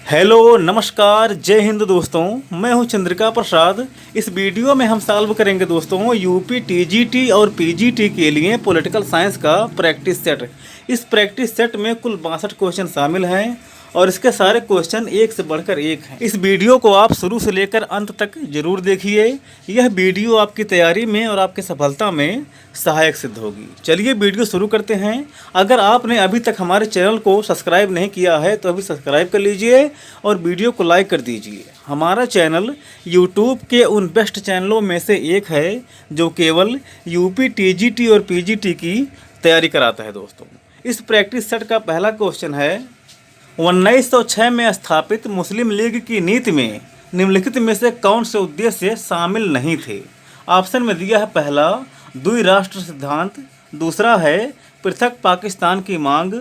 Hello नमस्कार जय हिंद दोस्तों, मैं हूं चंद्रिका प्रसाद। इस वीडियो में हम सॉल्व करेंगे दोस्तों यूपी टीजीटी और पीजीटी के लिए पॉलिटिकल साइंस का प्रैक्टिस सेट। इस प्रैक्टिस सेट में कुल 62 क्वेश्चन शामिल हैं और इसके सारे क्वेश्चन एक से बढ़कर एक हैं। इस वीडियो को आप शुरू से लेकर अंत तक जरूर देखिए। यह वीडियो आपकी तैयारी में और आपकी सफलता में सहायक सिद्ध होगी। चलिए वीडियो शुरू करते हैं। अगर आपने अभी तक हमारे चैनल को सब्सक्राइब नहीं किया है तो अभी सब्सक्राइब कर लीजिए और वीडियो को लाइक कर दीजिए। हमारा चैनल यूट्यूब के उन बेस्ट चैनलों में से एक है जो केवल यूपी टीजीटी और पीजीटी की तैयारी कराता है दोस्तों। इस प्रैक्टिस सेट का पहला क्वेश्चन है, 1906 में स्थापित मुस्लिम लीग की नीति में निम्नलिखित में से कौन से उद्देश्य शामिल नहीं थे। ऑप्शन में दिया है पहला द्विराष्ट्र सिद्धांत, दूसरा है पृथक पाकिस्तान की मांग,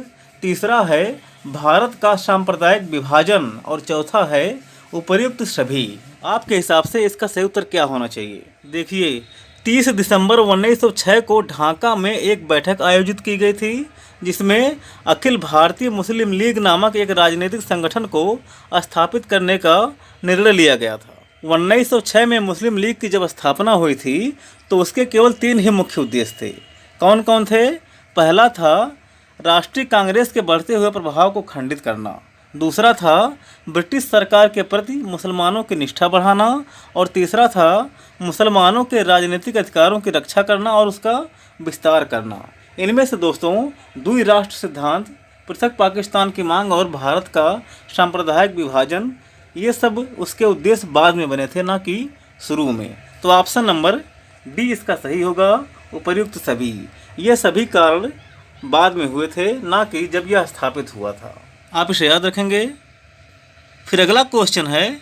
तीसरा है भारत का सांप्रदायिक विभाजन और चौथा है उपर्युक्त सभी। आपके हिसाब से इसका सही उत्तर क्या होना चाहिए? देखिए, 30 दिसंबर 1906 को ढाका में एक बैठक आयोजित की गई थी जिसमें अखिल भारतीय मुस्लिम लीग नामक एक राजनीतिक संगठन को स्थापित करने का निर्णय लिया गया था। 1906 में मुस्लिम लीग की जब स्थापना हुई थी तो उसके केवल 3 ही मुख्य उद्देश्य थे। कौन कौन थे? पहला था राष्ट्रीय कांग्रेस के बढ़ते हुए प्रभाव को खंडित करना, दूसरा था ब्रिटिश सरकार के प्रति मुसलमानों की निष्ठा बढ़ाना और तीसरा था मुसलमानों के राजनीतिक अधिकारों की रक्षा करना और उसका विस्तार करना। इनमें से दोस्तों द्विराष्ट्र सिद्धांत, पृथक पाकिस्तान की मांग और भारत का सांप्रदायिक विभाजन, ये सब उसके उद्देश्य बाद में बने थे, ना कि शुरू में। तो ऑप्शन नंबर डी इसका सही होगा, उपर्युक्त सभी। ये सभी कारण बाद में हुए थे, ना कि जब यह स्थापित हुआ था। आप इसे याद रखेंगे। फिर अगला क्वेश्चन है,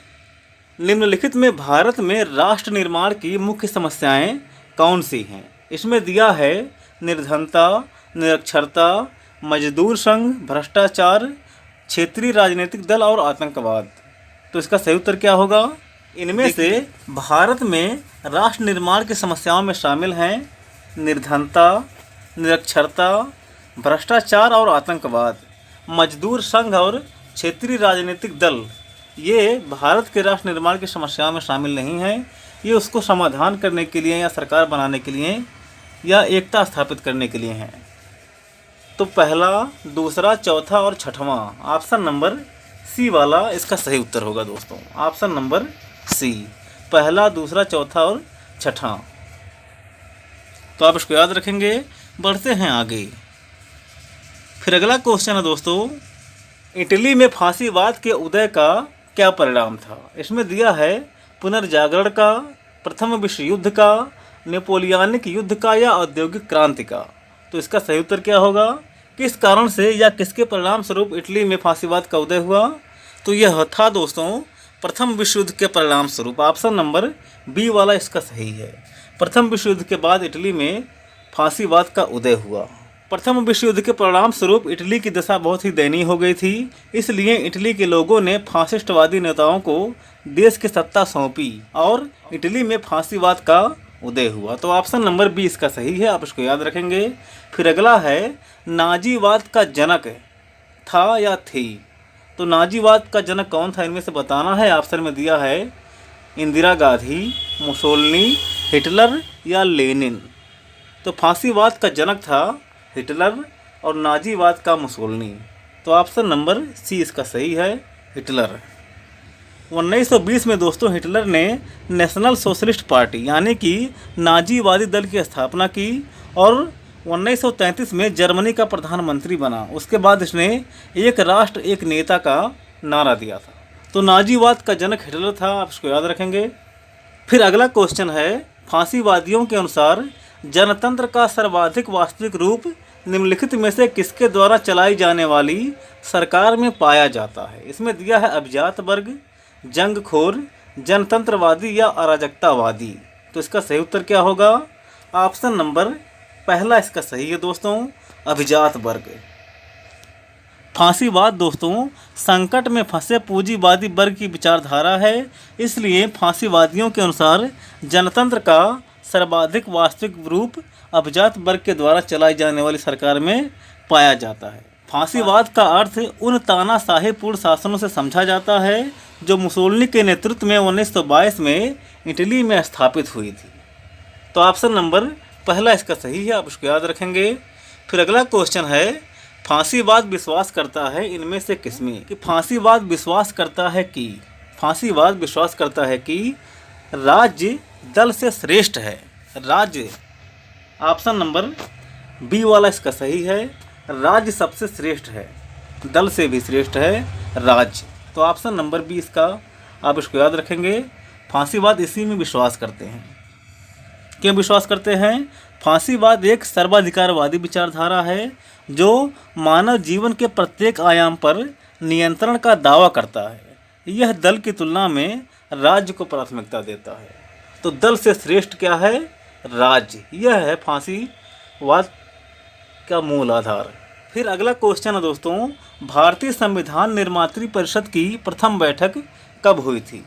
निम्नलिखित में भारत में राष्ट्र निर्माण की मुख्य समस्याएं कौन सी हैं? इसमें दिया है निर्धनता, निरक्षरता, मजदूर संघ, भ्रष्टाचार, क्षेत्रीय राजनीतिक दल और आतंकवाद। तो इसका सही उत्तर क्या होगा? इनमें से भारत में राष्ट्र निर्माण की समस्याओं में शामिल हैं निर्धनता, निरक्षरता, भ्रष्टाचार और आतंकवाद। मजदूर संघ और क्षेत्रीय राजनीतिक दल ये भारत के राष्ट्र निर्माण की समस्याओं में शामिल नहीं हैं। ये उसको समाधान करने के लिए या सरकार बनाने के लिए या एकता स्थापित करने के लिए हैं। तो पहला, दूसरा, चौथा और छठवां, ऑप्शन नंबर सी वाला इसका सही उत्तर होगा दोस्तों। ऑप्शन नंबर सी, पहला, दूसरा, चौथा और छठा। तो आप इसको याद रखेंगे। बढ़ते हैं आगे। फिर अगला क्वेश्चन है दोस्तों, इटली में फांसीवाद के उदय का क्या परिणाम था? इसमें दिया है पुनर्जागरण का, प्रथम विश्व युद्ध का, नेपोलियनिक युद्ध का या औद्योगिक क्रांति का। तो इसका सही उत्तर क्या होगा? किस कारण से या किसके परिणाम स्वरूप इटली में फांसीवाद का उदय हुआ? तो यह था दोस्तों प्रथम विश्व युद्ध के परिणाम स्वरूप। ऑप्शन नंबर बी वाला इसका सही है। प्रथम विश्व युद्ध के बाद इटली में फांसीवाद का उदय हुआ। प्रथम विश्व युद्ध के परिणाम स्वरूप इटली की दशा बहुत ही दयनीय हो गई थी। इसलिए इटली के लोगों ने फासिस्टवादी नेताओं को देश की सत्ता सौंपी और इटली में फांसीवाद का उदय हुआ। तो ऑप्शन नंबर बी इसका सही है, आप इसको याद रखेंगे। फिर अगला है, नाजीवाद का जनक था या थी? तो नाजीवाद का जनक कौन था इनमें से बताना है। ऑप्शन में दिया है इंदिरा गांधी, मुसोलिनी, हिटलर या लेनिन। तो फांसीवाद का जनक था हिटलर और नाजीवाद का मुसोलिनी। तो ऑप्शन नंबर सी इसका सही है, हिटलर। 1920 में दोस्तों हिटलर ने नेशनल सोशलिस्ट पार्टी यानी कि नाजीवादी दल की स्थापना की और 1933 में जर्मनी का प्रधानमंत्री बना। उसके बाद इसने एक राष्ट्र एक नेता का नारा दिया था। तो नाजीवाद का जनक हिटलर था, आप इसको याद रखेंगे। फिर अगला क्वेश्चन है, फांसीवादियों के अनुसार जनतंत्र का सर्वाधिक वास्तविक रूप निम्नलिखित में से किसके द्वारा चलाई जाने वाली सरकार में पाया जाता है? इसमें दिया है अभिजात वर्ग, जंगखोर, जनतंत्रवादी या अराजकतावादी। तो इसका सही उत्तर क्या होगा? ऑप्शन नंबर पहला इसका सही है दोस्तों, अभिजात वर्ग। फांसीवाद दोस्तों संकट में फंसे पूंजीवादी वर्ग की विचारधारा है। इसलिए फांसीवादियों के अनुसार जनतंत्र का सर्वाधिक वास्तविक रूप अभिजात वर्ग के द्वारा चलाई जाने वाली सरकार में पाया जाता है। फांसीवाद का अर्थ उन तानाशाहीपूर्ण शासनों से समझा जाता है जो मुसोलिनी के नेतृत्व में 1922 में इटली में स्थापित हुई थी। तो ऑप्शन नंबर पहला इसका सही है, आप उसको याद रखेंगे। फिर अगला क्वेश्चन है, फांसीवाद विश्वास करता है इनमें से किसमें? कि फांसीवाद विश्वास करता है कि राज्य दल से श्रेष्ठ है। राज्य, ऑप्शन नंबर बी वाला इसका सही है, राज्य सबसे श्रेष्ठ है, दल से भी श्रेष्ठ है राज्य। तो ऑप्शन नंबर बी इसका आप इसको याद रखेंगे। फांसीवाद इसी में विश्वास करते हैं। क्यों विश्वास करते हैं? फांसीवाद एक सर्वाधिकारवादी विचारधारा है जो मानव जीवन के प्रत्येक आयाम पर नियंत्रण का दावा करता है। यह दल की तुलना में राज्य को प्राथमिकता देता है। तो दल से श्रेष्ठ क्या है? राज्य। यह है फांसीवाद का मूल आधार। फिर अगला क्वेश्चन है दोस्तों, भारतीय संविधान निर्मात्री परिषद की प्रथम बैठक कब हुई थी?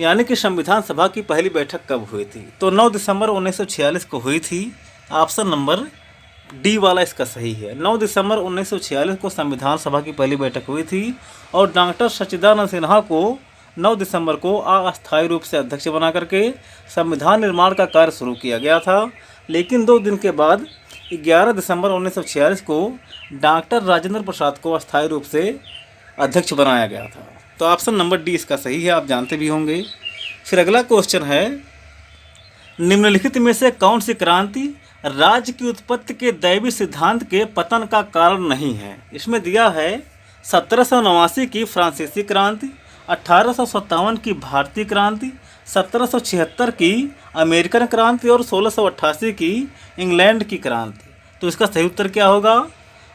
यानी कि संविधान सभा की पहली बैठक कब हुई थी? तो 9 दिसंबर 1946 को हुई थी। ऑप्शन नंबर डी वाला इसका सही है। 9 दिसंबर 1946 को संविधान सभा की पहली बैठक हुई थी और डॉक्टर सच्चिदानंद सिन्हा को 9 दिसंबर को अस्थायी रूप से अध्यक्ष बना करके संविधान निर्माण का कार्य शुरू किया गया था। लेकिन 2 दिन के बाद 11 दिसंबर 1946 को डॉक्टर राजेंद्र प्रसाद को अस्थायी रूप से अध्यक्ष बनाया गया था। तो ऑप्शन नंबर डी इसका सही है, आप जानते भी होंगे। फिर अगला क्वेश्चन है, निम्नलिखित में से कौन सी क्रांति राज्य की उत्पत्ति के दैवी सिद्धांत के पतन का कारण नहीं है? इसमें दिया है 1789 की फ्रांसीसी क्रांति, 1857 की भारतीय क्रांति, 1776 की अमेरिकन क्रांति और 1688 की इंग्लैंड की क्रांति। तो इसका सही उत्तर क्या होगा?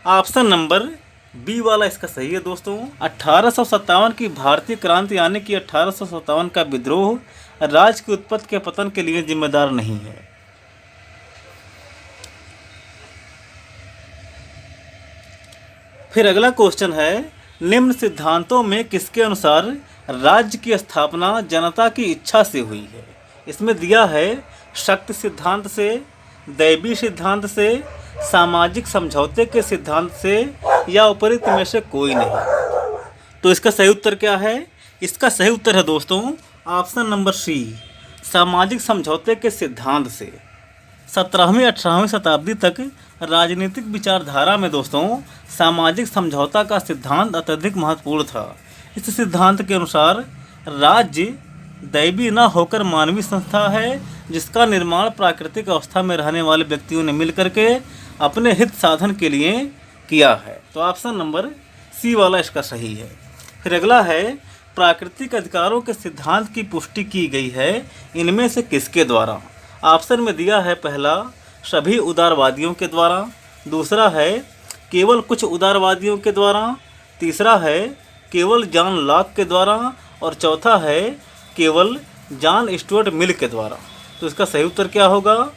ऑप्शन नंबर बी वाला इसका सही है दोस्तों। 1857 की भारतीय क्रांति यानी कि 1857 का विद्रोह राज्य की उत्पत्ति के पतन के लिए जिम्मेदार नहीं है। फिर अगला क्वेश्चन है, निम्न सिद्धांतों में किसके अनुसार राज्य की स्थापना जनता की इच्छा से हुई है? इसमें दिया है शक्ति सिद्धांत से, दैवी सिद्धांत से, सामाजिक समझौते के सिद्धांत से या उपरोक्त में से कोई नहीं। तो इसका सही उत्तर क्या है? इसका सही उत्तर है दोस्तों ऑप्शन नंबर सी, सामाजिक समझौते के सिद्धांत से। 17वीं 18वीं शताब्दी तक राजनीतिक विचारधारा में दोस्तों सामाजिक समझौता का सिद्धांत अत्यधिक महत्वपूर्ण था। इस सिद्धांत के अनुसार राज्य दैवी न होकर मानवीय संस्था है जिसका निर्माण प्राकृतिक अवस्था में रहने वाले व्यक्तियों ने मिलकर के अपने हित साधन के लिए किया है। तो ऑप्शन नंबर सी वाला इसका सही है। फिर अगला है, प्राकृतिक अधिकारों के सिद्धांत की पुष्टि की गई है इनमें से किसके द्वारा? ऑप्शन में दिया है पहला, सभी उदारवादियों के द्वारा, दूसरा है केवल कुछ उदारवादियों के द्वारा, तीसरा है केवल जॉन लॉक के द्वारा और चौथा है केवल जॉन स्टुअर्ट मिल के द्वारा। तो इसका सही उत्तर क्या होगा?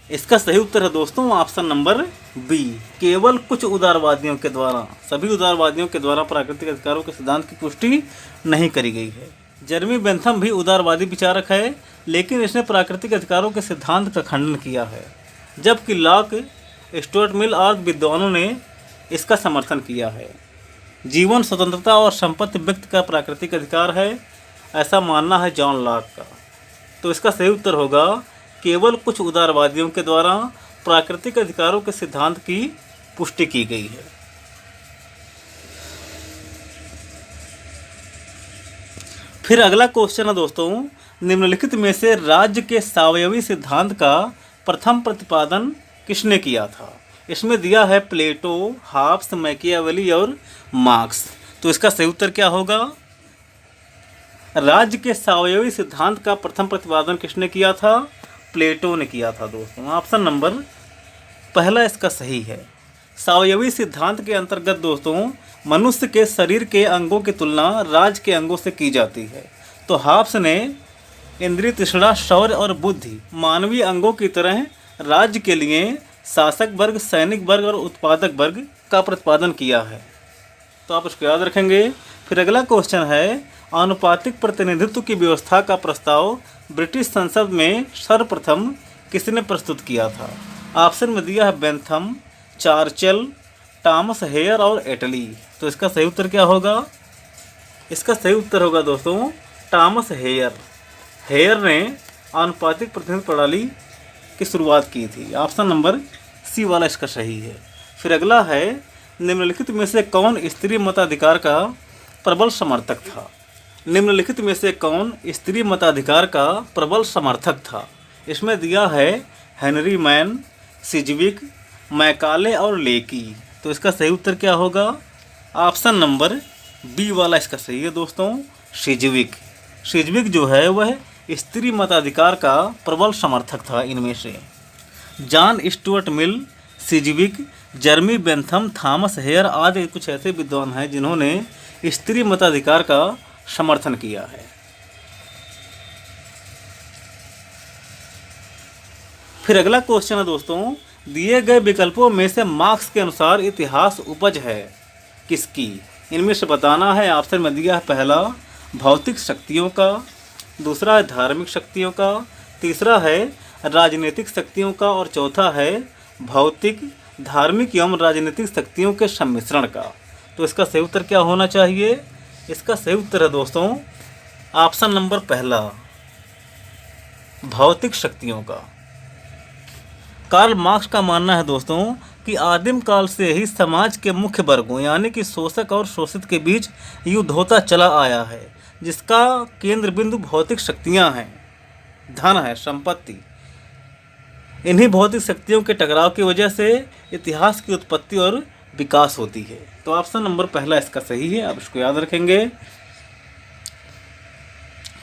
इसका सही उत्तर है दोस्तों ऑप्शन नंबर बी, केवल कुछ उदारवादियों के द्वारा। सभी उदारवादियों के द्वारा प्राकृतिक अधिकारों के सिद्धांत की पुष्टि नहीं करी गई है। जेरेमी बेंथम भी उदारवादी विचारक है लेकिन इसने प्राकृतिक अधिकारों के सिद्धांत का खंडन किया है, जबकि लॉक, स्टुअर्ट मिल और विद्वानों ने इसका समर्थन किया है। जीवन, स्वतंत्रता और संपत्ति व्यक्ति का प्राकृतिक अधिकार है, ऐसा मानना है जॉन लॉक का। तो इसका सही उत्तर होगा केवल कुछ उदारवादियों के द्वारा प्राकृतिक अधिकारों के सिद्धांत की पुष्टि की गई है। फिर अगला क्वेश्चन है दोस्तों, निम्नलिखित में से राज्य के सावयवी सिद्धांत का प्रथम प्रतिपादन किसने किया था? इसमें दिया है प्लेटो, हाब्स, मैकियावेली और मार्क्स। तो इसका सही उत्तर क्या होगा? राज्य के सावयवी सिद्धांत का प्रथम प्रतिपादन किसने किया था? प्लेटो ने किया था दोस्तों। ऑप्शन नंबर पहला इसका सही है। सावयवी सिद्धांत के अंतर्गत दोस्तों मनुष्य के शरीर के अंगों की तुलना राज्य के अंगों से की जाती है। तो हाब्स ने इंद्रिय, तृष्णा, शौर्य और बुद्धि मानवीय अंगों की तरह राज्य के लिए शासक वर्ग, सैनिक वर्ग और उत्पादक वर्ग का प्रतिपादन किया है। तो आप इसको याद रखेंगे। फिर अगला क्वेश्चन है, आनुपातिक प्रतिनिधित्व की व्यवस्था का प्रस्ताव ब्रिटिश संसद में सर्वप्रथम किसने प्रस्तुत किया था? ऑप्शन में दिया है बेंथम, चार्चिल, टॉमस हेयर और एटली। तो इसका सही उत्तर क्या होगा? इसका सही उत्तर होगा दोस्तों टॉमस हेयर। हेयर ने आनुपातिक प्रतिनिधित्व प्रणाली की शुरुआत की थी। ऑप्शन नंबर सी वाला इसका सही है। फिर अगला है, निम्नलिखित में से कौन स्त्री मताधिकार का प्रबल समर्थक था? निम्नलिखित में से कौन स्त्री मताधिकार का प्रबल समर्थक था? इसमें दिया है हेनरी मैन, सिजविक, मैकाले और लेकी। तो इसका सही उत्तर क्या होगा? ऑप्शन नंबर बी वाला इसका सही है दोस्तों, सिजविक। सिजविक जो है वह स्त्री मताधिकार का प्रबल समर्थक था। इनमें से John Stuart Mill, सिजविक, जर्मी Bentham, Thomas hair आदि कुछ ऐसे विद्वान हैं जिन्होंने स्त्री मताधिकार का समर्थन किया है। फिर अगला क्वेश्चन है दोस्तों, दिए गए विकल्पों में से मार्क्स के अनुसार इतिहास उपज है किसकी? इनमें से बताना है। ऑप्शन में दिया है पहला भौतिक शक्तियों का, दूसरा है धार्मिक शक्तियों का, तीसरा है राजनीतिक शक्तियों का और चौथा है भौतिक, धार्मिक एवं राजनीतिक शक्तियों के सम्मिश्रण का। तो इसका सही उत्तर क्या होना चाहिए? इसका सही उत्तर है दोस्तों ऑप्शन नंबर पहला, भौतिक शक्तियों का। कार्ल मार्क्स का मानना है दोस्तों कि आदिम काल से ही समाज के मुख्य वर्गों यानी कि शोषक और शोषित के बीच युद्ध होता चला आया है, जिसका केंद्र बिंदु भौतिक शक्तियां हैं, धन है, संपत्ति। इन्हीं भौतिक शक्तियों के टकराव की वजह से इतिहास की उत्पत्ति और विकास होती है। तो ऑप्शन नंबर पहला इसका सही है, आप इसको याद रखेंगे।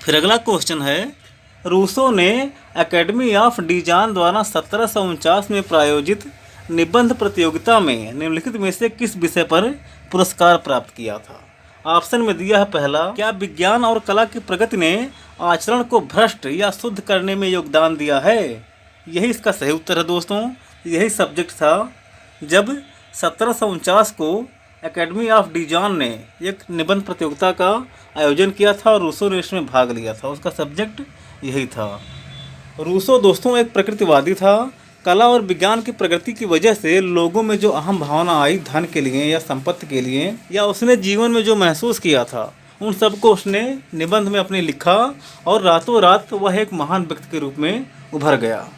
फिर अगला क्वेश्चन है, रूसो ने एकेडमी ऑफ डिजाइन द्वारा 1749 में प्रायोजित निबंध प्रतियोगिता में निम्नलिखित में से किस विषय पर पुरस्कार प्राप्त किया था? ऑप्शन में दिया है पहला, क्या विज्ञान और कला की प्रगति ने आचरण को भ्रष्ट या शुद्ध करने में योगदान दिया है? यही इसका सही उत्तर है दोस्तों, यही सब्जेक्ट था। जब 1749 को एकेडमी ऑफ डिजाइन ने एक निबंध प्रतियोगिता का आयोजन किया था और रूसो ने इसमें भाग लिया था, उसका सब्जेक्ट यही था। रूसो दोस्तों एक प्रकृतिवादी था। कला और विज्ञान की प्रगति की वजह से लोगों में जो अहम भावना आई धन के लिए या संपत्ति के लिए, या उसने जीवन में जो महसूस किया था, उन सबको उसने निबंध में अपने लिखा और रातों रात वह एक महान व्यक्ति के रूप में उभर गया।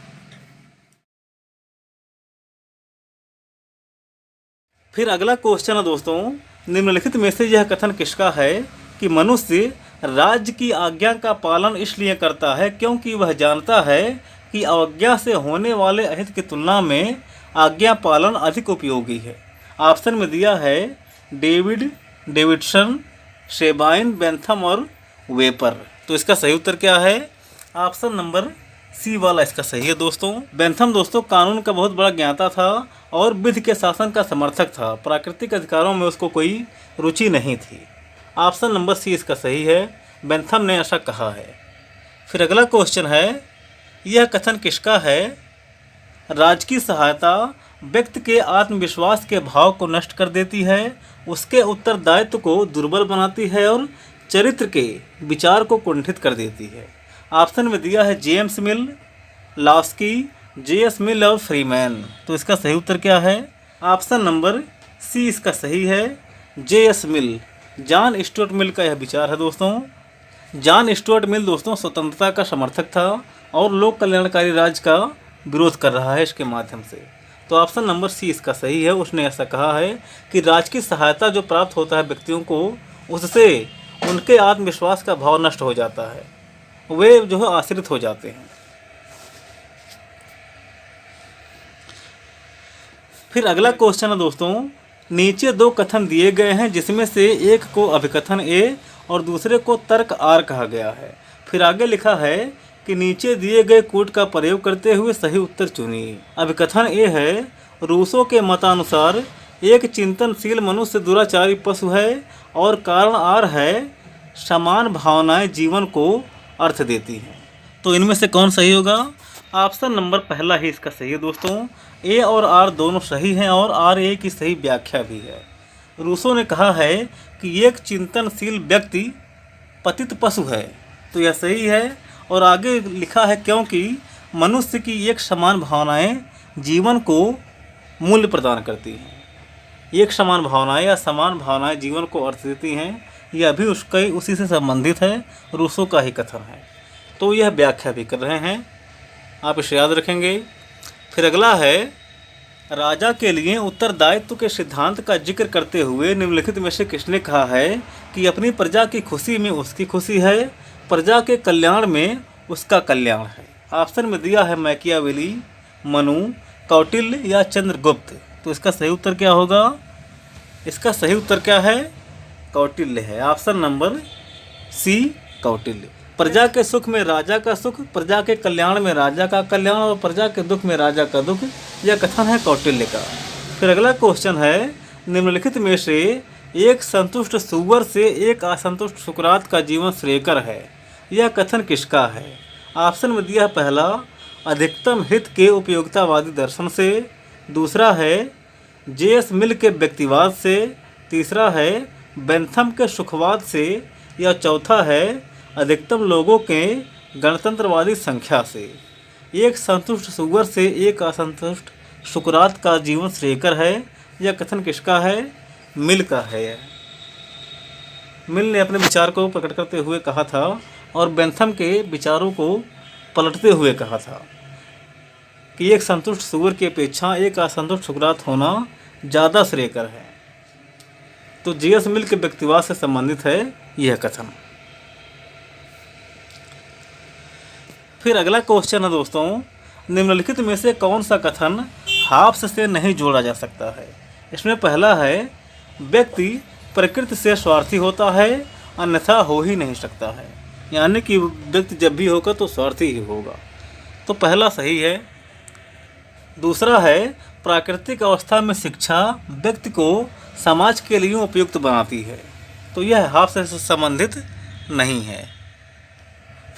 फिर अगला क्वेश्चन है दोस्तों, निम्नलिखित में से यह कथन किसका है कि मनुष्य राज्य की आज्ञा का पालन इसलिए करता है क्योंकि वह जानता है कि अवज्ञा से होने वाले अहित की तुलना में आज्ञा पालन अधिक उपयोगी है। ऑप्शन में दिया है डेविडसन, शेबाइन, बेंथम और वेपर। तो इसका सही उत्तर क्या है? ऑप्शन नंबर सी वाला इसका सही है दोस्तों। बेंथम दोस्तों कानून का बहुत बड़ा ज्ञाता था और विधि के शासन का समर्थक था। प्राकृतिक अधिकारों में उसको कोई रुचि नहीं थी। ऑप्शन नंबर सी इसका सही है, बेंथम ने ऐसा कहा है। फिर अगला क्वेश्चन है, यह कथन किसका है? राजकीय सहायता व्यक्ति के आत्मविश्वास के भाव को नष्ट कर देती है, उसके उत्तरदायित्व को दुर्बल बनाती है और चरित्र के विचार को कुंठित कर देती है। ऑप्शन में दिया है जेम्स मिल, लास्की, जे.एस. मिल और फ्रीमैन। तो इसका सही उत्तर क्या है? ऑप्शन नंबर सी इसका सही है, जे.एस. मिल। जॉन स्टुअर्ट मिल का यह विचार है दोस्तों। जॉन स्टुअर्ट मिल दोस्तों स्वतंत्रता का समर्थक था और लोक कल्याणकारी राज्य का विरोध कर रहा है इसके माध्यम से। तो ऑप्शन नंबर सी इसका सही है। उसने ऐसा कहा है कि राजकीय सहायता जो प्राप्त होता है व्यक्तियों को, उससे उनके आत्मविश्वास का भाव नष्ट हो जाता है, वे जो है आश्रित हो जाते हैं। फिर अगला क्वेश्चन है दोस्तों, नीचे दो कथन दिए गए हैं जिसमें से एक को अभिकथन ए और दूसरे को तर्क आर कहा गया है। फिर आगे लिखा है कि नीचे दिए गए कोड का प्रयोग करते हुए सही उत्तर चुनिए। अभिकथन ए है, रूसो के मतानुसार एक चिंतनशील मनुष्य दुराचारी पशु है और कारण आर है, समान भावनाएं जीवन को अर्थ देती हैं। तो इनमें से कौन सही होगा? ऑप्शन नंबर पहला ही इसका सही है दोस्तों। ए और आर दोनों सही हैं और आर ए की सही व्याख्या भी है। रूसो ने कहा है कि एक चिंतनशील व्यक्ति पतित पशु है, तो यह सही है। और आगे लिखा है क्योंकि मनुष्य की एक समान भावनाएं जीवन को मूल्य प्रदान करती हैं। एक समान भावनाएं या समान भावनाएं जीवन को अर्थ देती हैं, यह भी उसी से संबंधित है, रूसो का ही कथन है। तो यह व्याख्या भी कर रहे हैं, आप इसे याद रखेंगे। फिर अगला है, राजा के लिए उत्तरदायित्व के सिद्धांत का जिक्र करते हुए निम्नलिखित में से किसने कहा है कि अपनी प्रजा की खुशी में उसकी खुशी है, प्रजा के कल्याण में उसका कल्याण है। ऑप्शन में दिया है मैकियावेली, मनु, कौटिल्य या चंद्रगुप्त। तो इसका सही उत्तर क्या होगा? इसका सही उत्तर क्या है? कौटिल्य है। Option number C, Kautilya. प्रजा के सुख में राजा का सुख, प्रजा के कल्याण में राजा का कल्याण और प्रजा के दुख में राजा का दुख, यह कथन है कौटिल्य का। फिर अगला क्वेश्चन है, निम्नलिखित में से एक संतुष्ट सुअर से एक असंतुष्ट सुकरात का जीवन श्रेयकर है, यह कथन किसका है? ऑप्शन में दिया है पहला, अधिकतम हित के उपयोगितावादी दर्शन से, दूसरा है जे.एस. मिल के व्यक्तिवाद से, तीसरा है बेंथम के सुखवाद से, या चौथा है अधिकतम लोगों के गणतंत्रवादी संख्या से। एक संतुष्ट सुअर से एक असंतुष्ट सुकरात का जीवन श्रेयकर है, यह कथन किसका है? मिल का है। मिल ने अपने विचार को प्रकट करते हुए कहा था और बेंथम के विचारों को पलटते हुए कहा था कि एक संतुष्ट सुअर की अपेक्षा एक असंतुष्ट सुकरात होना ज़्यादा श्रेयकर है। तो जे.एस. मिल के व्यक्तिवाद से संबंधित है यह कथन। फिर अगला क्वेश्चन है दोस्तों, निम्नलिखित में से कौन सा कथन हाब्स से नहीं जोड़ा जा सकता है? इसमें पहला है, व्यक्ति प्रकृति से स्वार्थी होता है, अन्यथा हो ही नहीं सकता है। यानी कि व्यक्ति जब भी होगा तो स्वार्थी ही होगा। तो पहला सही है। दूसरा है, प्राकृतिक अवस्था में शिक्षा व्यक्ति को समाज के लिए उपयुक्त बनाती है। तो यह हाब्स से संबंधित नहीं है।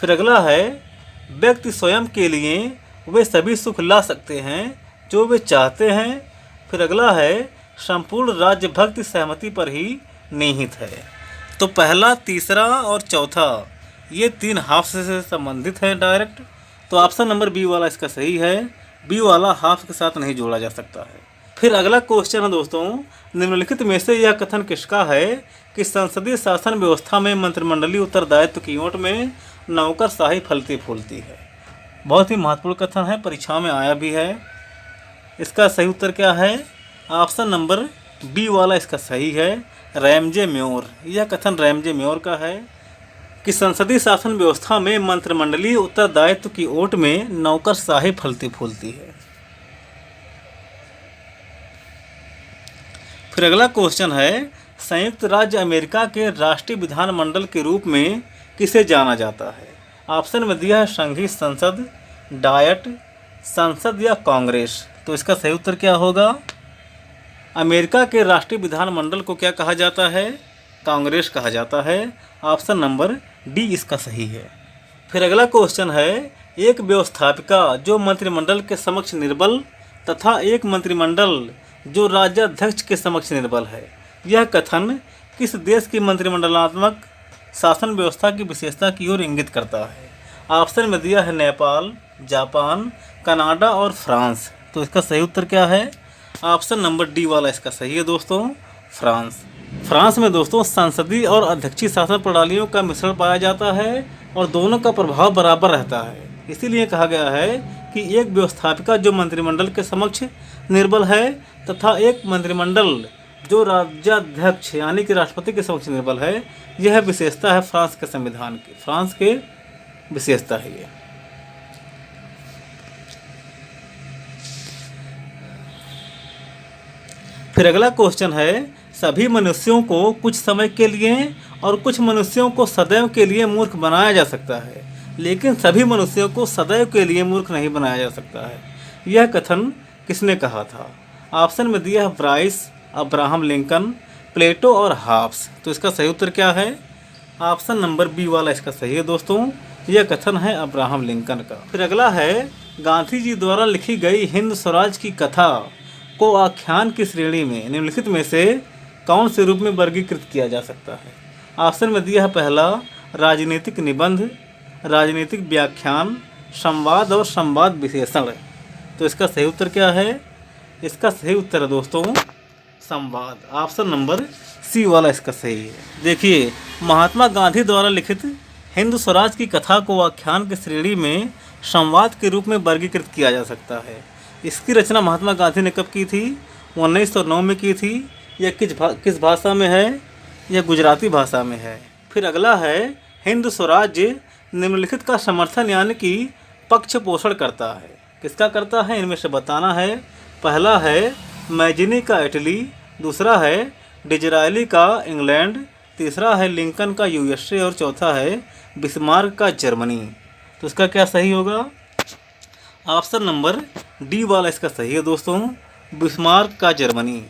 फिर अगला है, व्यक्ति स्वयं के लिए वे सभी सुख ला सकते हैं जो वे चाहते हैं। फिर अगला है, संपूर्ण राज्य भक्ति सहमति पर ही निहित है। तो पहला, तीसरा और चौथा ये तीन हाब्स से संबंधित हैं डायरेक्ट। तो ऑप्शन नंबर बी वाला इसका सही है। बी वाला हाब्स के साथ नहीं जोड़ा जा सकता है। फिर अगला क्वेश्चन है दोस्तों, निम्नलिखित में से यह कथन किसका है कि संसदीय शासन व्यवस्था में मंत्रिमंडलीय उत्तरदायित्व की ओट में नौकरशाही फलती फूलती है? बहुत ही महत्वपूर्ण कथन है, परीक्षा में आया भी है। इसका सही उत्तर क्या है? ऑप्शन नंबर बी वाला इसका सही है, रैमजे म्योर। यह कथन रैमजे म्योर का है कि संसदीय शासन व्यवस्था में मंत्रिमंडलीय उत्तरदायित्व की ओट में नौकरशाही फलती फूलती है। फिर अगला क्वेश्चन है, संयुक्त राज्य अमेरिका के राष्ट्रीय विधानमंडल के रूप में किसे जाना जाता है? ऑप्शन में दिया है संघीय संसद, डायट, संसद या कांग्रेस। तो इसका सही उत्तर क्या होगा? अमेरिका के राष्ट्रीय विधानमंडल को क्या कहा जाता है? कांग्रेस कहा जाता है। ऑप्शन नंबर डी इसका सही है। फिर अगला क्वेश्चन है, एक व्यवस्थापिका जो मंत्रिमंडल के समक्ष निर्बल तथा एक मंत्रिमंडल जो राज्याध्यक्ष के समक्ष निर्बल है, यह कथन किस देश की मंत्रिमंडलात्मक शासन व्यवस्था की विशेषता की ओर इंगित करता है? ऑप्शन में दिया है नेपाल, जापान, कनाडा और फ्रांस। तो इसका सही उत्तर क्या है? ऑप्शन नंबर डी वाला इसका सही है दोस्तों, फ्रांस। फ्रांस में दोस्तों संसदीय और अध्यक्षीय शासन प्रणालियों का मिश्रण पाया जाता है और दोनों का प्रभाव बराबर रहता है। इसीलिए कहा गया है कि एक व्यवस्थापिका जो मंत्रिमंडल के समक्ष निर्बल है तथा एक मंत्रिमंडल जो राज्याध्यक्ष यानी कि राष्ट्रपति के समक्ष निर्बल है, यह विशेषता है फ्रांस के संविधान की। फ्रांस के विशेषता है ये। फिर अगला क्वेश्चन है, सभी मनुष्यों को कुछ समय के लिए और कुछ मनुष्यों को सदैव के लिए मूर्ख बनाया जा सकता है, लेकिन सभी मनुष्यों को सदैव के लिए मूर्ख नहीं बनाया जा सकता है। यह कथन किसने कहा था? ऑप्शन में दिया है ब्राइस, अब्राहम लिंकन, प्लेटो और हाब्स। तो इसका सही उत्तर क्या है? ऑप्शन नंबर बी वाला इसका सही है दोस्तों, यह कथन है अब्राहम लिंकन का। फिर अगला है, गांधी जी द्वारा लिखी गई हिंद स्वराज की कथा को आख्यान की श्रेणी में निम्नलिखित में से कौन से रूप में वर्गीकृत किया जा सकता है? ऑप्शन में दिया है पहला, राजनीतिक निबंध, राजनीतिक व्याख्यान, संवाद और संवाद विशेषण। तो इसका सही उत्तर क्या है? इसका सही उत्तर है दोस्तों संवाद। ऑप्शन नंबर सी वाला इसका सही है। देखिए, महात्मा गांधी द्वारा लिखित हिंद स्वराज की कथा को आख्यान की श्रेणी में संवाद के रूप में वर्गीकृत किया जा सकता है। इसकी रचना महात्मा गांधी ने कब की थी? 1909 में की थी। यह किस भाषा में है? यह गुजराती भाषा में है। फिर अगला है, हिंद स्वराज निम्नलिखित का समर्थन यानी कि पक्ष पोषण करता है। किसका करता है? इनमें से बताना है। पहला है मैजिनी का इटली, दूसरा है डिजरायली का इंग्लैंड, तीसरा है लिंकन का यूएसए और चौथा है बिस्मार्क का जर्मनी। तो इसका क्या सही होगा? ऑप्शन नंबर डी वाला इसका सही है दोस्तों, बिस्मार्क का जर्मनी।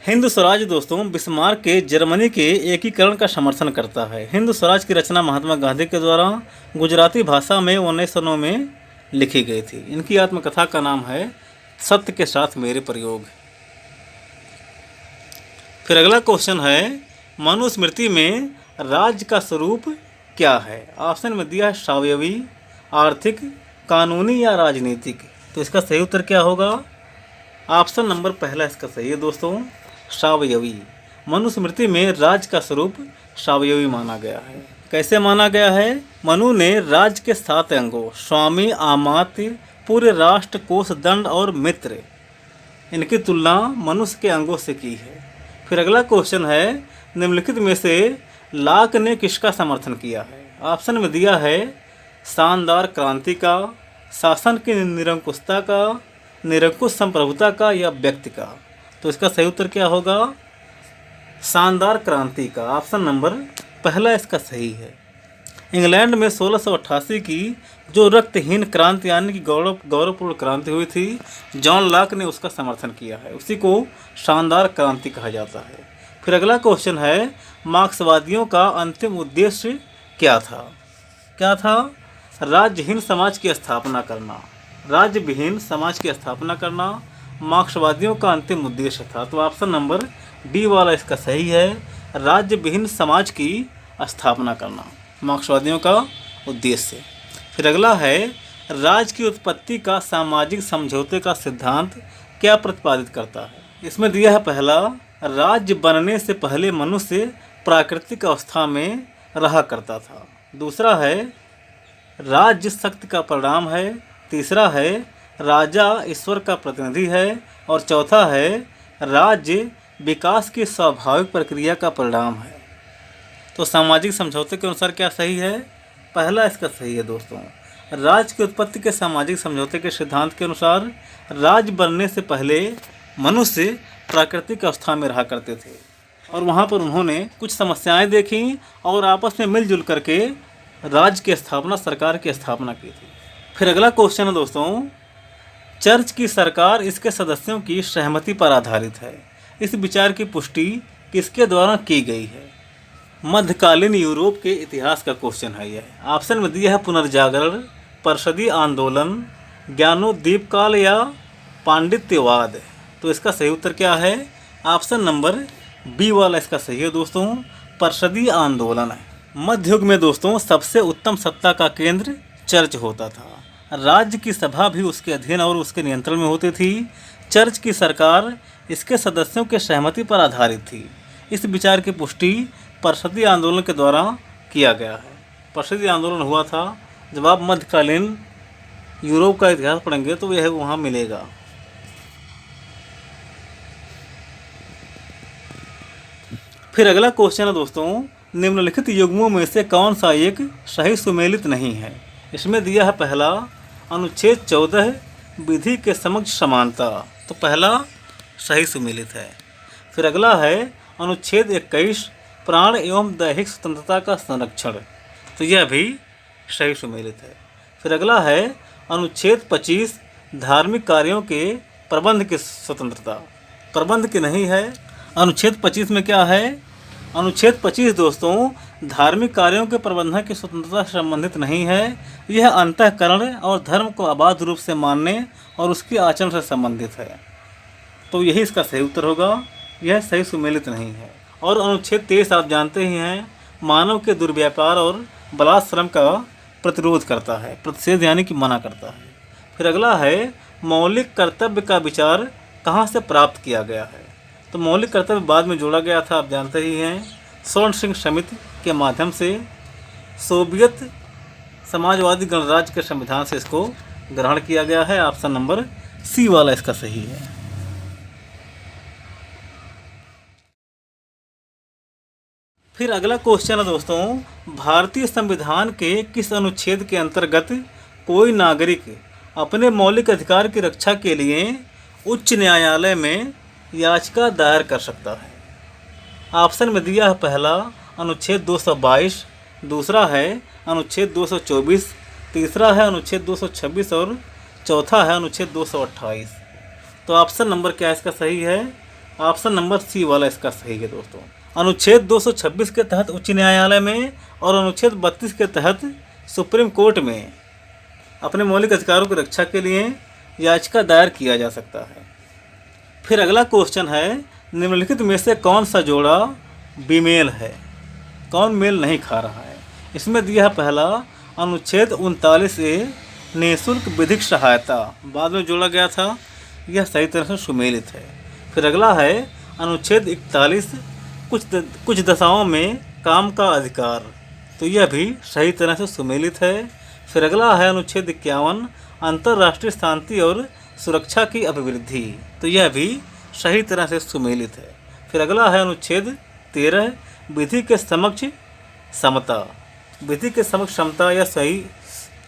हिंद स्वराज दोस्तों बिस्मार्क के जर्मनी के एकीकरण का समर्थन करता है। हिंद स्वराज की रचना महात्मा गांधी के द्वारा गुजराती भाषा में 1909 में लिखी गई थी। इनकी आत्मकथा का नाम है सत्य के साथ मेरे प्रयोग। फिर अगला क्वेश्चन है, मनुस्मृति में राज्य का स्वरूप क्या है? ऑप्शन में दिया है स्वायवी, आर्थिक, कानूनी या राजनीतिक। तो इसका सही उत्तर क्या होगा? ऑप्शन नंबर पहला इसका सही है दोस्तों, स्वायवी। मनुस्मृति में राज्य का स्वरूप स्वायवी माना गया है। कैसे माना गया है? मनु ने राज्य के 7 अंगों स्वामी, आमात्य, पूरे राष्ट्र, कोष, दंड और मित्र, इनकी तुलना मनुष्य के अंगों से की है। फिर अगला क्वेश्चन है, निम्नलिखित में से लाक ने किसका समर्थन किया है? ऑप्शन में दिया है शानदार क्रांति का, शासन की निरंकुशता का, निरंकुश संप्रभुता का या व्यक्ति का। तो इसका सही उत्तर क्या होगा? शानदार क्रांति का। ऑप्शन नंबर पहला इसका सही है। इंग्लैंड में 1688 की जो रक्तहीन क्रांति यानी कि गौरवपूर्ण क्रांति हुई थी, जॉन लॉक ने उसका समर्थन किया है। उसी को शानदार क्रांति कहा जाता है। फिर अगला क्वेश्चन है, मार्क्सवादियों का अंतिम उद्देश्य क्या था? क्या था? राज्यहीन समाज की स्थापना करना। राज्यविहीन समाज की स्थापना करना मार्क्सवादियों का अंतिम उद्देश्य था। तो ऑप्शन नंबर डी वाला इसका सही है, राज्यविहीन समाज की स्थापना करना मार्क्सवादियों का उद्देश्य। फिर अगला है, राज्य की उत्पत्ति का सामाजिक समझौते का सिद्धांत क्या प्रतिपादित करता है? इसमें दिया है पहला, राज्य बनने से पहले मनुष्य प्राकृतिक अवस्था में रहा करता था। दूसरा है, राज्य शक्ति का परिणाम है। तीसरा है, राजा ईश्वर का प्रतिनिधि है। और चौथा है, राज्य विकास की स्वाभाविक प्रक्रिया का परिणाम है। तो सामाजिक समझौते के अनुसार क्या सही है? पहला इसका सही है दोस्तों। राज्य की उत्पत्ति के सामाजिक समझौते के सिद्धांत के अनुसार राज्य बनने से पहले मनुष्य प्राकृतिक अवस्था में रहा करते थे और वहाँ पर उन्होंने कुछ समस्याएं देखी और आपस में मिलजुल करके राज्य की स्थापना, सरकार की स्थापना की थी। फिर अगला क्वेश्चन है दोस्तों, चर्च की सरकार इसके सदस्यों की सहमति पर आधारित है। इस विचार की पुष्टि किसके द्वारा की गई है? मध्यकालीन यूरोप के इतिहास का क्वेश्चन है यह। ऑप्शन में दिया है पुनर्जागरण, परिषदीय आंदोलन, ज्ञानोद्दीप काल या पांडित्यवाद। तो इसका सही उत्तर क्या है? ऑप्शन नंबर बी वाला इसका सही है दोस्तों, परिषदीय आंदोलन है। मध्य युग में दोस्तों सबसे उत्तम सत्ता का केंद्र चर्च होता था। राज्य की सभा भी उसके अधीन और उसके नियंत्रण में होती थी। चर्च की सरकार इसके सदस्यों के सहमति पर आधारित थी। इस विचार की पुष्टि परिषदीय आंदोलन के द्वारा किया गया है। परिषदीय आंदोलन हुआ था। जब आप मध्यकालीन यूरोप का इतिहास पढ़ेंगे तो यह वहाँ मिलेगा। फिर अगला क्वेश्चन है दोस्तों, निम्नलिखित युग्मों में से कौन सा एक सही सुमेलित नहीं है? इसमें दिया है पहला, अनुच्छेद 14 विधि के समक्ष समानता। तो पहला सही सुमेलित है। फिर अगला है अनुच्छेद 21 प्राण एवं दैहिक स्वतंत्रता का संरक्षण। तो यह भी सही सुमेलित है। फिर अगला है अनुच्छेद 25 धार्मिक कार्यों के प्रबंध की स्वतंत्रता। प्रबंध की नहीं है। अनुच्छेद 25 में क्या है? अनुच्छेद 25 दोस्तों धार्मिक कार्यों के प्रबंधन की स्वतंत्रता से संबंधित नहीं है। यह अंतःकरण और धर्म को अबाध रूप से मानने और उसके आचरण से संबंधित है। तो यही इसका सही उत्तर होगा। यह सही सुमेलित नहीं है। और अनुच्छेद 23 आप जानते ही हैं, मानव के दुर्व्यापार और बलात्श्रम का प्रतिरोध करता है, प्रतिषेध यानी कि मना करता है। फिर अगला है मौलिक कर्तव्य का विचार कहाँ से प्राप्त किया गया है? तो मौलिक कर्तव्य बाद में जोड़ा गया था, आप जानते ही हैं। स्वर्ण सिंह समिति के माध्यम से सोवियत समाजवादी गणराज्य के संविधान से इसको ग्रहण किया गया है। ऑप्शन नंबर सी वाला इसका सही है। फिर अगला क्वेश्चन है दोस्तों, भारतीय संविधान के किस अनुच्छेद के अंतर्गत कोई नागरिक अपने मौलिक अधिकार की रक्षा के लिए उच्च न्यायालय में याचिका दायर कर सकता है? ऑप्शन में दिया है पहला अनुच्छेद 222, दूसरा है अनुच्छेद 224, तीसरा है अनुच्छेद 226 और चौथा है अनुच्छेद 228। तो ऑप्शन नंबर क्या इसका सही है? ऑप्शन नंबर सी वाला इसका सही है दोस्तों। अनुच्छेद 226 के तहत उच्च न्यायालय में और अनुच्छेद 32 के तहत सुप्रीम कोर्ट में अपने मौलिक अधिकारों की रक्षा के लिए याचिका दायर किया जा सकता है। फिर अगला क्वेश्चन है, निम्नलिखित में से कौन सा जोड़ा बीमेल है, कौन मेल नहीं खा रहा है? इसमें दिया है पहला अनुच्छेद 39A निःशुल्क विधिक सहायता, बाद में जोड़ा गया था, यह सही तरह से सुमेलित है। फिर अगला है अनुच्छेद 41 कुछ दशाओं में काम का अधिकार, तो यह भी सही तरह से सुमेलित है। फिर अगला है अनुच्छेद 51 अंतर्राष्ट्रीय शांति और सुरक्षा की अभिवृद्धि, तो यह भी सही तरह से सुमेलित है। फिर अगला है अनुच्छेद 13 विधि के समक्ष समता, विधि के समक्ष समता यह सही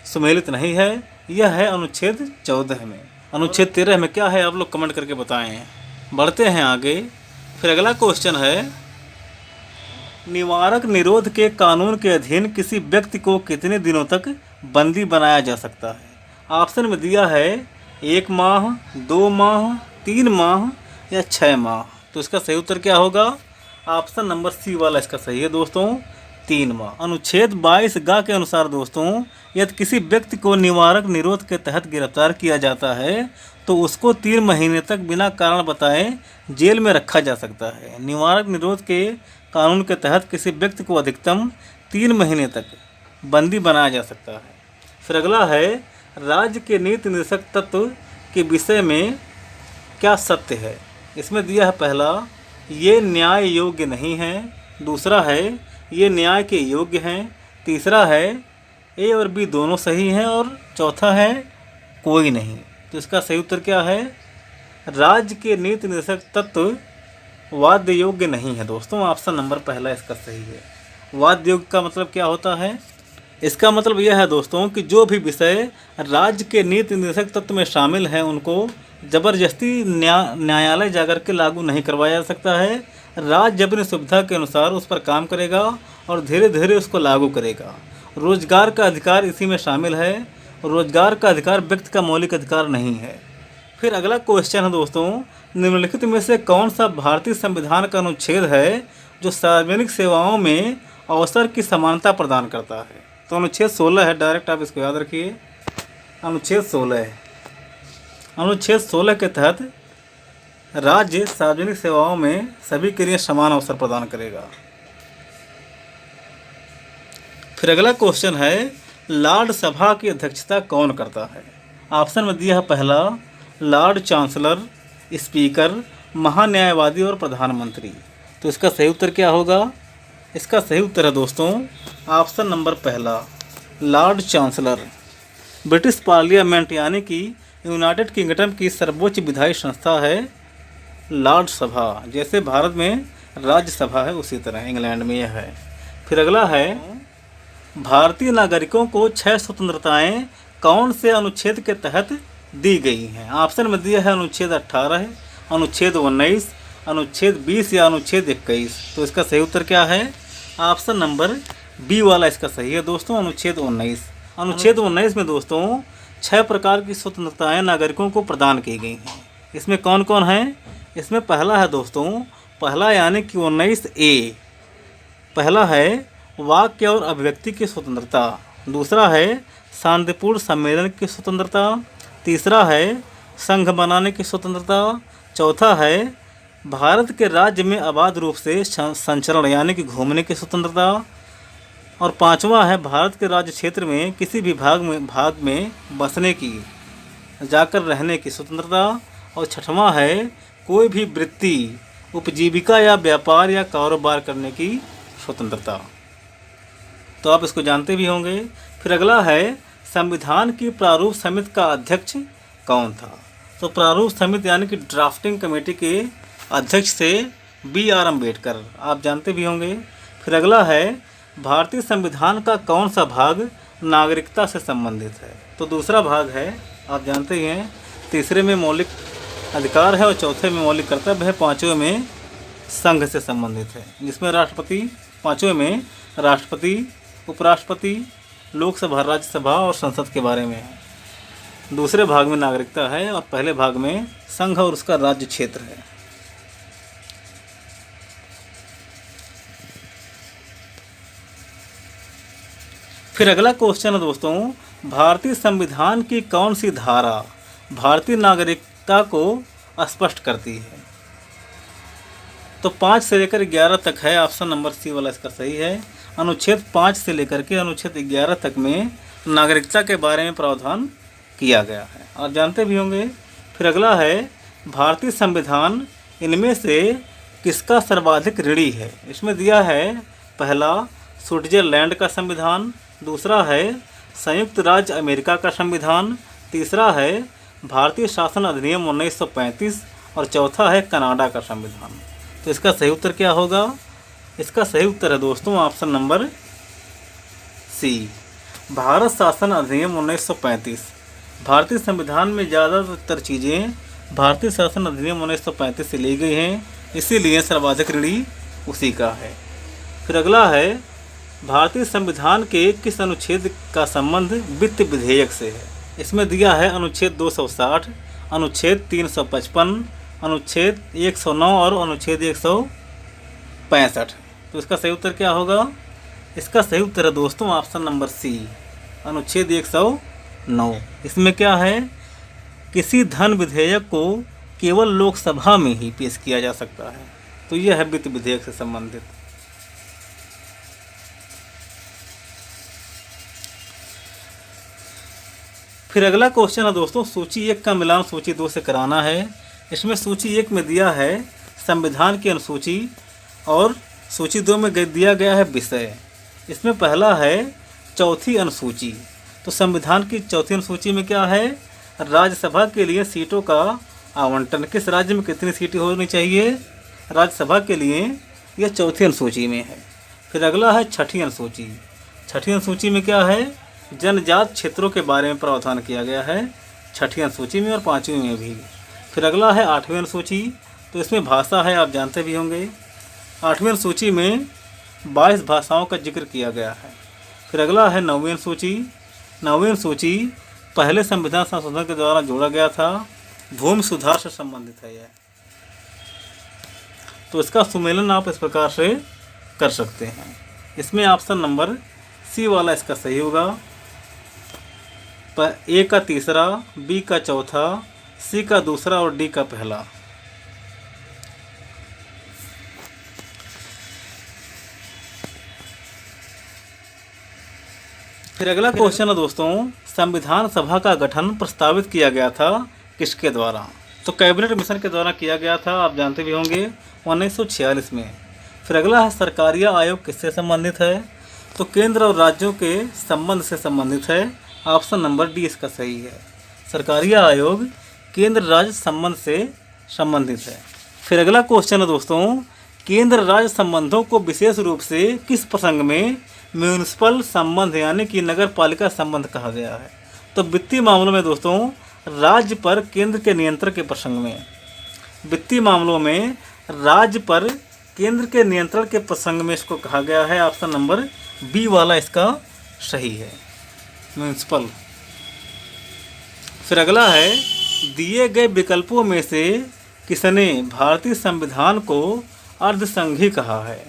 सुमेलित नहीं है, यह है अनुच्छेद 14 में। अनुच्छेद 13 में क्या है आप लोग कमेंट करके बताएं। बढ़ते हैं आगे। फिर अगला क्वेश्चन है, निवारक निरोध के कानून के अधीन किसी व्यक्ति को कितने दिनों तक बंदी बनाया जा सकता है? ऑप्शन में दिया है 1 माह, 2 माह, 3 माह या 6 माह। तो इसका सही उत्तर क्या होगा? ऑप्शन नंबर सी वाला इसका सही है दोस्तों, 3 माह। अनुच्छेद 22 के अनुसार दोस्तों, यदि किसी व्यक्ति को निवारक निरोध के तहत गिरफ्तार किया जाता है तो उसको 3 महीने तक बिना कारण बताए जेल में रखा जा सकता है। निवारक निरोध के कानून के तहत किसी व्यक्ति को अधिकतम 3 महीने तक बंदी बनाया जा सकता है। फिर अगला है, राज्य के नीति निर्देशक तत्व के विषय में क्या सत्य है? इसमें दिया है पहला, ये न्याय योग्य नहीं है, दूसरा है ये न्याय के योग्य हैं, तीसरा है ए और बी दोनों सही हैं और चौथा है कोई नहीं। तो इसका सही उत्तर क्या है? राज्य के नीति निर्देशक तत्व वाद्य योग्य नहीं है दोस्तों, ऑप्शन नंबर पहला इसका सही है। वाद्य योग्य का मतलब क्या होता है? इसका मतलब यह है दोस्तों कि जो भी विषय राज्य के नीति निर्देशक तत्व में शामिल हैं उनको ज़बरदस्ती न्यायालय जाकर के लागू नहीं करवाया जा सकता है। राज्य अपनी सुविधा के अनुसार उस पर काम करेगा और धीरे धीरे उसको लागू करेगा। रोजगार का अधिकार इसी में शामिल है। रोजगार का अधिकार व्यक्ति का मौलिक अधिकार नहीं है। फिर अगला क्वेश्चन है दोस्तों, निम्नलिखित में से कौन सा भारतीय संविधान का अनुच्छेद है जो सार्वजनिक सेवाओं में अवसर की समानता प्रदान करता है? तो अनुच्छेद 16 है, डायरेक्ट आप इसको याद रखिए। अनुच्छेद 16 है। अनुच्छेद 16 के तहत राज्य सार्वजनिक सेवाओं में सभी के लिए समान अवसर प्रदान करेगा। फिर अगला क्वेश्चन है, लॉर्ड सभा की अध्यक्षता कौन करता है? ऑप्शन में दिया है पहला, लॉर्ड चांसलर, स्पीकर, महान्यायवादी और प्रधानमंत्री। तो इसका सही उत्तर क्या होगा? इसका सही उत्तर है दोस्तों ऑप्शन नंबर पहला, लॉर्ड चांसलर। ब्रिटिश पार्लियामेंट यानी कि यूनाइटेड किंगडम की सर्वोच्च विधायी संस्था है लॉर्ड सभा। जैसे भारत में राज्यसभा है उसी तरह इंग्लैंड में यह है। फिर अगला है, भारतीय नागरिकों को 6 स्वतंत्रताएं कौन से अनुच्छेद के तहत दी गई हैं? ऑप्शन में दिया है अनुच्छेद 18, अनुच्छेद 19, अनुच्छेद 20 या अनुच्छेद 21। तो इसका सही उत्तर क्या है? ऑप्शन नंबर बी वाला इसका सही है दोस्तों, अनुच्छेद 19। अनुच्छेद 19 में दोस्तों 6 प्रकार की स्वतंत्रताएं नागरिकों को प्रदान की गई हैं। इसमें कौन कौन है? इसमें पहला है दोस्तों, पहला यानी कि 19A, पहला है वाक्य और अभिव्यक्ति की स्वतंत्रता, दूसरा है शांतिपूर्ण सम्मेलन की स्वतंत्रता, तीसरा है संघ बनाने की स्वतंत्रता, चौथा है भारत के राज्य में अबाध रूप से संचरण यानी कि घूमने की स्वतंत्रता, और पांचवा है भारत के राज्य क्षेत्र में किसी भी भाग में बसने की, जाकर रहने की स्वतंत्रता, और छठवां है कोई भी वृत्ति उपजीविका या व्यापार या कारोबार करने की स्वतंत्रता। तो आप इसको जानते भी होंगे। फिर अगला है संविधान की प्रारूप समिति का अध्यक्ष कौन था। तो प्रारूप समिति यानी कि ड्राफ्टिंग कमेटी के अध्यक्ष थे BR अम्बेडकर, आप जानते भी होंगे। फिर अगला है भारतीय संविधान का कौन सा भाग नागरिकता से संबंधित है। तो दूसरा भाग है, आप जानते ही हैं। तीसरे में मौलिक अधिकार है और चौथे में मौलिक कर्तव्य है, पाँचवें में संघ से संबंधित है, जिसमें राष्ट्रपति, पाँचवें में राष्ट्रपति, उपराष्ट्रपति, लोकसभा, राज्यसभा और संसद के बारे में है। दूसरे भाग में नागरिकता है और पहले भाग में संघ और उसका राज्य क्षेत्र है। फिर अगला क्वेश्चन है दोस्तों, भारतीय संविधान की कौन सी धारा भारतीय नागरिकता को स्पष्ट करती है। तो 5 से लेकर 11 तक है, ऑप्शन नंबर सी वाला इसका सही है। अनुच्छेद 5 से लेकर के अनुच्छेद 11 तक में नागरिकता के बारे में प्रावधान किया गया है, आप जानते भी होंगे। फिर अगला है भारतीय संविधान इनमें से किसका सर्वाधिक ऋणी है। इसमें दिया है पहला स्विट्जरलैंड का संविधान, दूसरा है संयुक्त राज्य अमेरिका का संविधान, तीसरा है भारतीय शासन अधिनियम 1935 और चौथा है कनाडा का संविधान। तो इसका सही उत्तर क्या होगा। इसका सही उत्तर है दोस्तों ऑप्शन नंबर सी, भारत शासन अधिनियम 1935। भारतीय संविधान में ज़्यादातर चीज़ें भारतीय शासन अधिनियम 1935 से ली गई हैं, इसीलिए सर्वाधिक ऋणी उसी का है। फिर अगला है भारतीय संविधान के किस अनुच्छेद का संबंध वित्त विधेयक से है। इसमें दिया है अनुच्छेद 260, अनुच्छेद 355, अनुच्छेद 109 और अनुच्छेद 165। तो इसका सही उत्तर क्या होगा। इसका सही उत्तर है दोस्तों ऑप्शन नंबर सी, अनुच्छेद 109। इसमें क्या है, किसी धन विधेयक को केवल लोकसभा में ही पेश किया जा सकता है। तो यह है वित्त विधेयक से संबंधित। फिर अगला क्वेश्चन है दोस्तों, सूची 1 का मिलान सूची 2 से कराना है। इसमें सूची 1 में दिया है संविधान की अनुसूची और सूची 2 में दिया गया है विषय। इसमें पहला है चौथी अनुसूची। तो संविधान की चौथी अनुसूची में क्या है, राज्यसभा के लिए सीटों का आवंटन, किस राज्य में कितनी सीटें होनी चाहिए राज्यसभा के लिए, यह चौथी अनुसूची में है। फिर अगला है छठी अनुसूची। छठी अनुसूची में क्या है, जनजात क्षेत्रों के बारे में प्रावधान किया गया है छठी अनुसूची में और 5वीं में भी। फिर अगला है 8वीं अनुसूची। तो इसमें भाषा है, आप जानते भी होंगे। 8वीं अनुसूची में 22 भाषाओं का जिक्र किया गया है। फिर अगला है 9वीं अनुसूची। 9वीं अनुसूची पहले संविधान संशोधन के द्वारा जोड़ा गया था, भूमि सुधार से संबंधित है यह। तो इसका सुमेलन आप इस प्रकार से कर सकते हैं। इसमें ऑप्शन नंबर सी वाला इसका सही होगा। ए का तीसरा, बी का चौथा, सी का दूसरा और डी का पहला। फिर अगला क्वेश्चन है दोस्तों, संविधान सभा का गठन प्रस्तावित किया गया था किसके द्वारा। तो कैबिनेट मिशन के द्वारा किया गया था, आप जानते भी होंगे 1946 में। फिर अगला है सरकारिया आयोग किससे संबंधित है। तो केंद्र और राज्यों के संबंध से संबंधित है, ऑप्शन नंबर डी इसका सही है। सरकारिया आयोग केंद्र राज्य संबंध से संबंधित है। फिर अगला क्वेश्चन है दोस्तों, केंद्र राज्य संबंधों को विशेष रूप से किस प्रसंग में म्यूनिसिपल संबंध यानी कि नगर पालिका संबंध कहा गया है। तो वित्तीय मामलों में दोस्तों राज्य पर केंद्र के नियंत्रण के प्रसंग में, वित्तीय मामलों में राज्य पर केंद्र के नियंत्रण के प्रसंग में इसको कहा गया है। ऑप्शन नंबर बी वाला इसका सही है, म्यूनिसिपल। फिर अगला है, दिए गए विकल्पों में से किसने भारतीय संविधान को अर्धसंघी कहा है।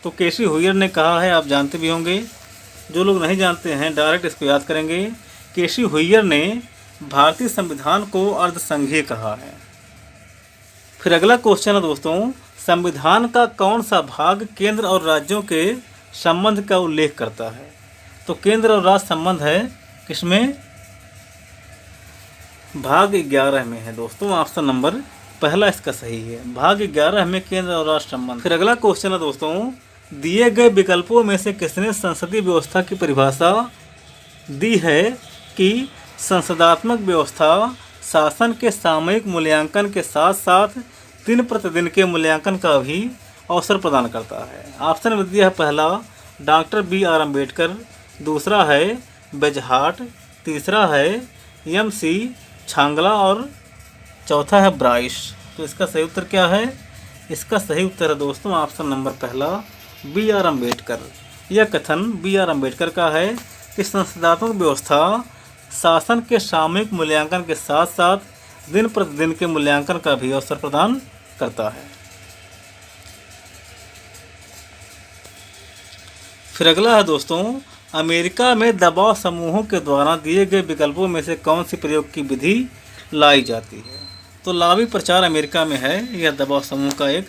तो केसी हुयर ने कहा है, आप जानते भी होंगे। जो लोग नहीं जानते हैं डायरेक्ट इसको याद करेंगे। केसी हुयर ने भारतीय संविधान को अर्धसंघीय कहा है। फिर अगला क्वेश्चन है दोस्तों, संविधान का कौन सा भाग केंद्र और राज्यों के संबंध का उल्लेख करता है। तो केंद्र और राज्य संबंध है किसमें, भाग 11 में है दोस्तों, ऑप्शन नंबर पहला इसका सही है। भाग 11 में केंद्र और राष्ट्र संबंध। फिर अगला क्वेश्चन है दोस्तों, दिए गए विकल्पों में से किसने संसदीय व्यवस्था की परिभाषा दी है कि संसदात्मक व्यवस्था शासन के सामयिक मूल्यांकन के साथ साथ दिन प्रतिदिन के मूल्यांकन का भी अवसर प्रदान करता है। ऑप्शन में दिया है पहला डॉक्टर बी.आर. अम्बेडकर, दूसरा है बेजहाट, तीसरा है एम.सी. छांगला और चौथा है ब्राइस। तो इसका सही उत्तर क्या है? इसका सही उत्तर है दोस्तों ऑप्शन नंबर पहला बी.आर. अम्बेडकर। यह कथन बी.आर. अम्बेडकर का है कि संसदात्मक व्यवस्था शासन के सामयिक मूल्यांकन के साथ साथ दिन प्रतिदिन के मूल्यांकन का भी अवसर प्रदान करता है। फिर अगला है दोस्तों, अमेरिका में दबाव समूहों के द्वारा दिए गए विकल्पों में से कौन सी प्रयोग की विधि लाई जाती है? तो लाभी प्रचार अमेरिका में है, यह दबाव समूह का एक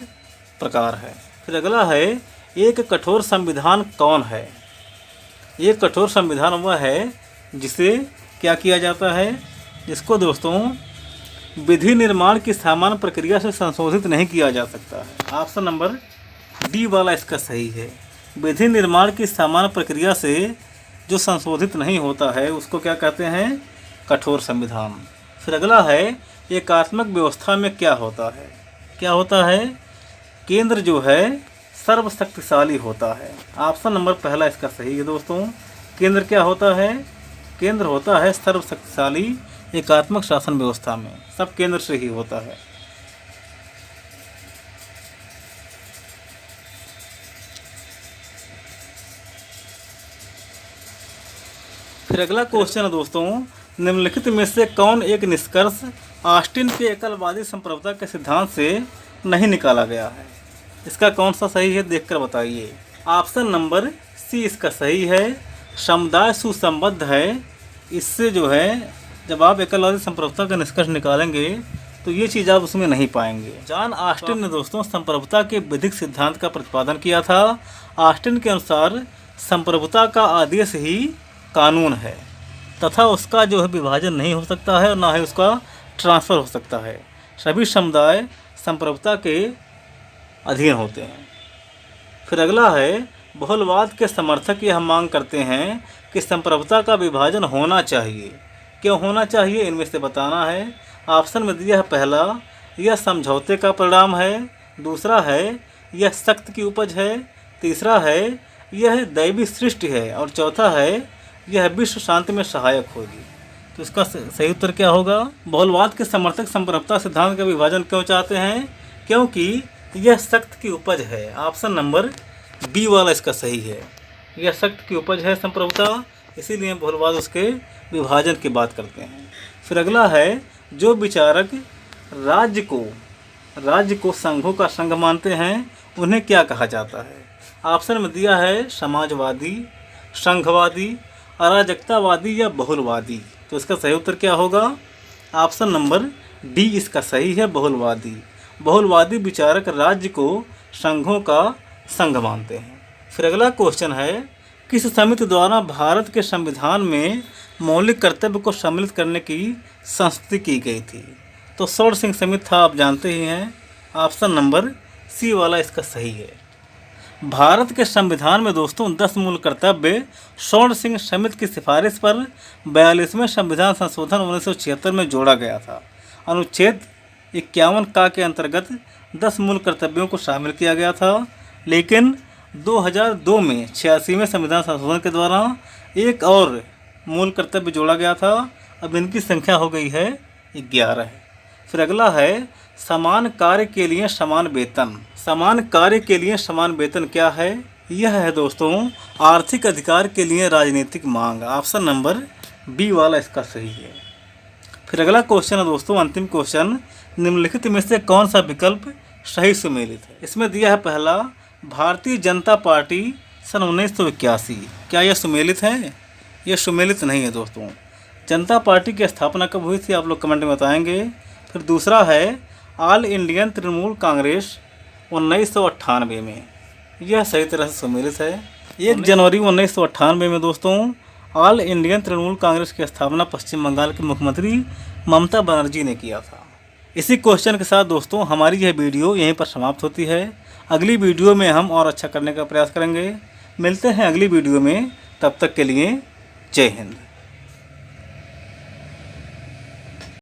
प्रकार है। फिर अगला है, एक कठोर संविधान कौन है? एक कठोर संविधान वह है जिसे क्या किया जाता है, जिसको दोस्तों विधि निर्माण की सामान्य प्रक्रिया से संशोधित नहीं किया जा सकता है। ऑप्शन नंबर डी वाला इसका सही है। विधि निर्माण की सामान्य प्रक्रिया से जो संशोधित नहीं होता है उसको क्या कहते हैं? कठोर संविधान। फिर अगला है, एकात्मक व्यवस्था में क्या होता है? क्या होता है? केंद्र जो है सर्वशक्तिशाली होता है। ऑप्शन नंबर पहला इसका सही है दोस्तों। केंद्र क्या होता है? केंद्र होता है सर्वशक्तिशाली एकात्मक शासन व्यवस्था में, सब केंद्र से ही होता है। फिर अगला क्वेश्चन है दोस्तों, निम्नलिखित में से कौन एक निष्कर्ष ऑस्टिन के एकलवादी संप्रभुता के सिद्धांत से नहीं निकाला गया है? इसका कौन सा सही है देखकर बताइए। ऑप्शन नंबर सी इसका सही है। समुदाय सुसंबद्ध है। इससे जो है जब आप एकलवादी संप्रभुता का निष्कर्ष निकालेंगे तो ये चीज़ आप उसमें नहीं पाएंगे। जॉन ऑस्टिन ने दोस्तों संप्रभुता के विधिक सिद्धांत का प्रतिपादन किया था। ऑस्टिन के अनुसार संप्रभुता का आदेश ही कानून है तथा उसका जो है विभाजन नहीं हो सकता है और ना ही उसका ट्रांसफ़र हो सकता है। सभी समुदाय संप्रभुता के अधीन होते हैं। फिर अगला है, बहुलवाद के समर्थक यह मांग करते हैं कि संप्रभुता का विभाजन होना चाहिए। क्यों होना चाहिए इनमें से बताना है। ऑप्शन में दिया है पहला, यह समझौते का परिणाम है, दूसरा है यह सख्त की उपज है, तीसरा है यह दैवी सृष्टि है और चौथा है यह विश्व शांति में सहायक होगी। तो इसका सही उत्तर क्या होगा? बहुलवाद के समर्थक संप्रभुता सिद्धांत का विभाजन क्यों चाहते हैं? क्योंकि यह सख्त की उपज है। ऑप्शन नंबर बी वाला इसका सही है। यह सख्त की उपज है संप्रभुता, इसीलिए बहुलवाद उसके विभाजन की बात करते हैं। फिर अगला है, जो विचारक राज्य को संघों का संघ मानते हैं उन्हें क्या कहा जाता है? ऑप्शन में दिया है समाजवादी, संघवादी, अराजकतावादी या बहुलवादी। तो इसका सही उत्तर क्या होगा? ऑप्शन नंबर डी इसका सही है, बहुलवादी। बहुलवादी विचारक राज्य को संघों का संघ मानते हैं। फिर अगला क्वेश्चन है, किस समिति द्वारा भारत के संविधान में मौलिक कर्तव्य को सम्मिलित करने की संस्तुति की गई थी? तो स्वर्ण सिंह समिति था, आप जानते ही हैं। ऑप्शन नंबर सी वाला इसका सही है। भारत के संविधान में दोस्तों 10 मूल कर्तव्य स्वर्ण सिंह समिति की सिफारिश पर 42वें संविधान संशोधन 1976 में जोड़ा गया था। अनुच्छेद 51 का के अंतर्गत 10 मूल कर्तव्यों को शामिल किया गया था, लेकिन 2002 में 86वें संविधान संशोधन के द्वारा एक और मूल कर्तव्य जोड़ा गया था। अब इनकी संख्या हो गई है 11। फिर अगला है, समान कार्य के लिए समान वेतन। समान कार्य के लिए समान वेतन क्या है? यह है दोस्तों आर्थिक अधिकार के लिए राजनीतिक मांग। ऑप्शन नंबर बी वाला इसका सही है। फिर अगला क्वेश्चन है दोस्तों, अंतिम क्वेश्चन, निम्नलिखित में से कौन सा विकल्प सही सुमेलित है? इसमें दिया है पहला, भारतीय जनता पार्टी सन 1981। क्या यह सुमेलित है? यह सुमेलित नहीं है दोस्तों। जनता पार्टी की स्थापना कब हुई थी आप लोग कमेंट में बताएंगे। फिर दूसरा है, ऑल इंडियन तृणमूल कांग्रेस 1998 में। यह सही तरह से सुमेलित है। 1 जनवरी 1998 में दोस्तों ऑल इंडियन तृणमूल कांग्रेस की स्थापना पश्चिम बंगाल के मुख्यमंत्री ममता बनर्जी ने किया था। इसी क्वेश्चन के साथ दोस्तों हमारी यह वीडियो यहीं पर समाप्त होती है। अगली वीडियो में हम और अच्छा करने का प्रयास करेंगे। मिलते हैं अगली वीडियो में, तब तक के लिए जय हिंद।